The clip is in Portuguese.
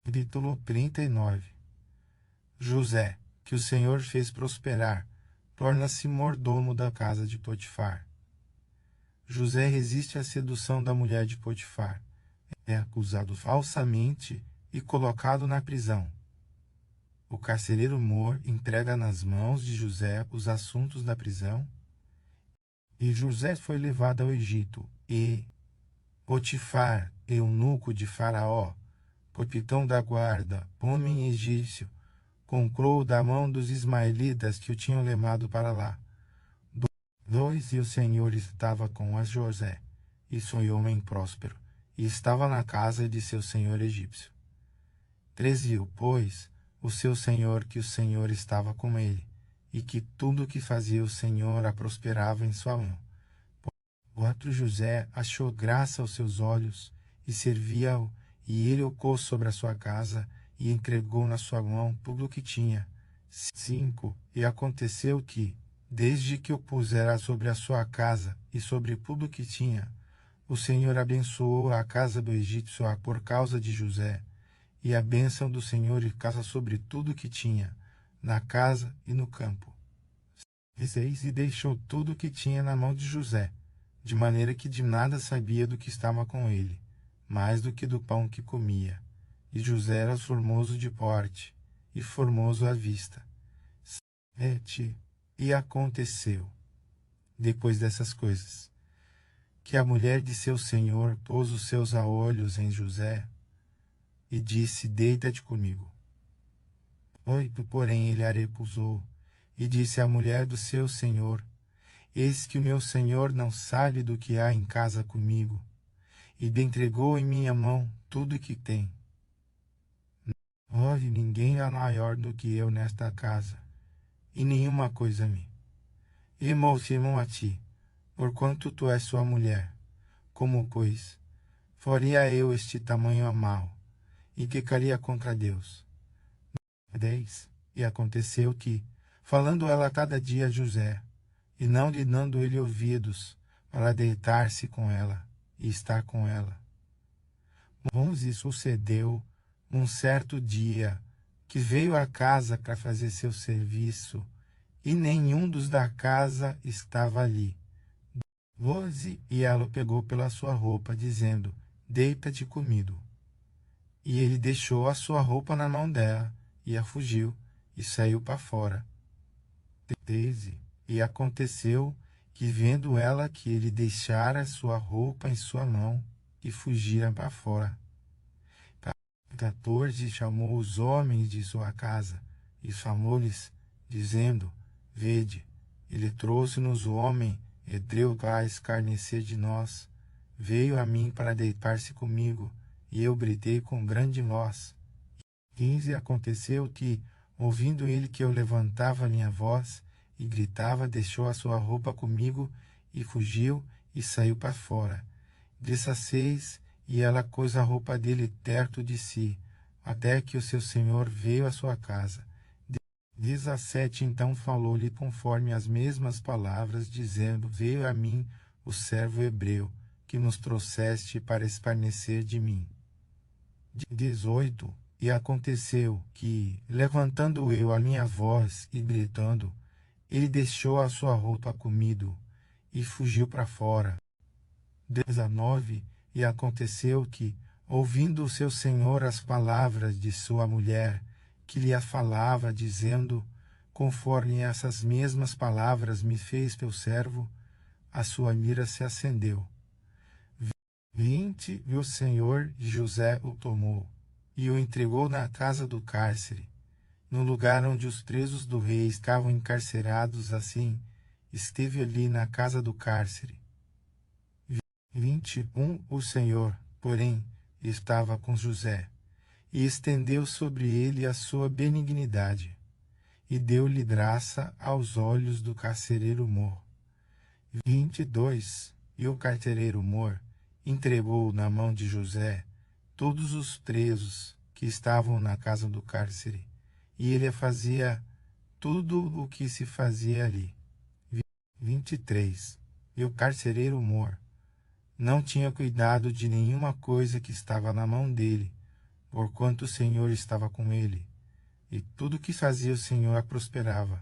Capítulo 39. José, que o Senhor fez prosperar, torna-se mordomo da casa de Potifar. José resiste à sedução da mulher de Potifar. É acusado falsamente e colocado na prisão. O carcereiro Mor entrega nas mãos de José os assuntos da prisão. E José foi levado ao Egito, e Potifar, eunuco de Faraó, capitão da guarda, homem egípcio, comprou da mão dos ismaelitas que o tinham levado para lá. E o Senhor estava com a José, e foi homem próspero, e estava na casa de seu senhor egípcio. 13 pois, o seu senhor que o Senhor estava com ele, e que tudo o que fazia o Senhor a prosperava em sua mão. Porquanto José achou graça aos seus olhos, e servia-o, e ele o pôs sobre a sua casa, e entregou na sua mão tudo o que tinha. 5 E aconteceu que, desde que o pusera sobre a sua casa, e sobre tudo o que tinha, o Senhor abençoou a casa do egípcio por causa de José, e a bênção do Senhor estava sobre tudo o que tinha, na casa e no campo. 6 E deixou tudo o que tinha na mão de José, de maneira que de nada sabia do que estava com ele, mais do que do pão que comia. E José era formoso de porte, e formoso à vista. 7 E aconteceu, depois dessas coisas, que a mulher de seu senhor pôs os seus olhos em José, e disse: Deita-te comigo. 8 Porém ele a recusou, e disse à mulher do seu senhor: Eis que o meu senhor não sabe do que há em casa comigo, e entregou em minha mão tudo o que tem. Ninguém é maior do que eu nesta casa, e nenhuma coisa me. E Simão a ti, porquanto tu és sua mulher. Como, pois, faria eu este tamanho mal, e pecaria contra Deus? 10 E aconteceu que, falando ela cada dia a José, e não lhe dando ele ouvidos, para deitar-se com ela, e estar com ela. 11 Sucedeu, um certo dia, que veio à casa para fazer seu serviço, e nenhum dos da casa estava ali. 12 E ela o pegou pela sua roupa, dizendo: Deita-te comigo. E ele deixou a sua roupa na mão dela, e a fugiu, e saiu para fora. 13 E aconteceu que, vendo ela que ele deixara sua roupa em sua mão, e fugira para fora. 14 Chamou os homens de sua casa, e chamou-lhes, dizendo: Vede, ele trouxe-nos o homem hebreu para escarnecer de nós. Veio a mim para deitar-se comigo, e eu gritei com grande voz. 15 Aconteceu que, ouvindo ele que eu levantava a minha voz e gritava, deixou a sua roupa comigo, e fugiu, e saiu para fora. 16 E ela pôs a roupa dele perto de si, até que o seu senhor veio à sua casa. 17 Então falou-lhe conforme as mesmas palavras, dizendo: Veio a mim o servo hebreu, que nos trouxeste para escarnecer de mim. 18 E aconteceu que, levantando eu a minha voz e gritando, ele deixou a sua roupa comigo e fugiu para fora. 19 E aconteceu que, ouvindo o seu senhor as palavras de sua mulher, que lhe a falava, dizendo: Conforme essas mesmas palavras me fez teu servo, a sua ira se acendeu. 20 E o senhor de José o tomou, e o entregou na casa do cárcere, no lugar onde os presos do rei estavam encarcerados. Assim, esteve ali na casa do cárcere. 21 O Senhor, porém, estava com José, e estendeu sobre ele a sua benignidade, e deu-lhe graça aos olhos do carcereiro Mor. 22 E o carcereiro Mor entregou na mão de José todos os presos que estavam na casa do cárcere, e ele fazia tudo o que se fazia ali. 23 E o carcereiro Mor não tinha cuidado de nenhuma coisa que estava na mão dele, porquanto o Senhor estava com ele, e tudo o que fazia o Senhor prosperava.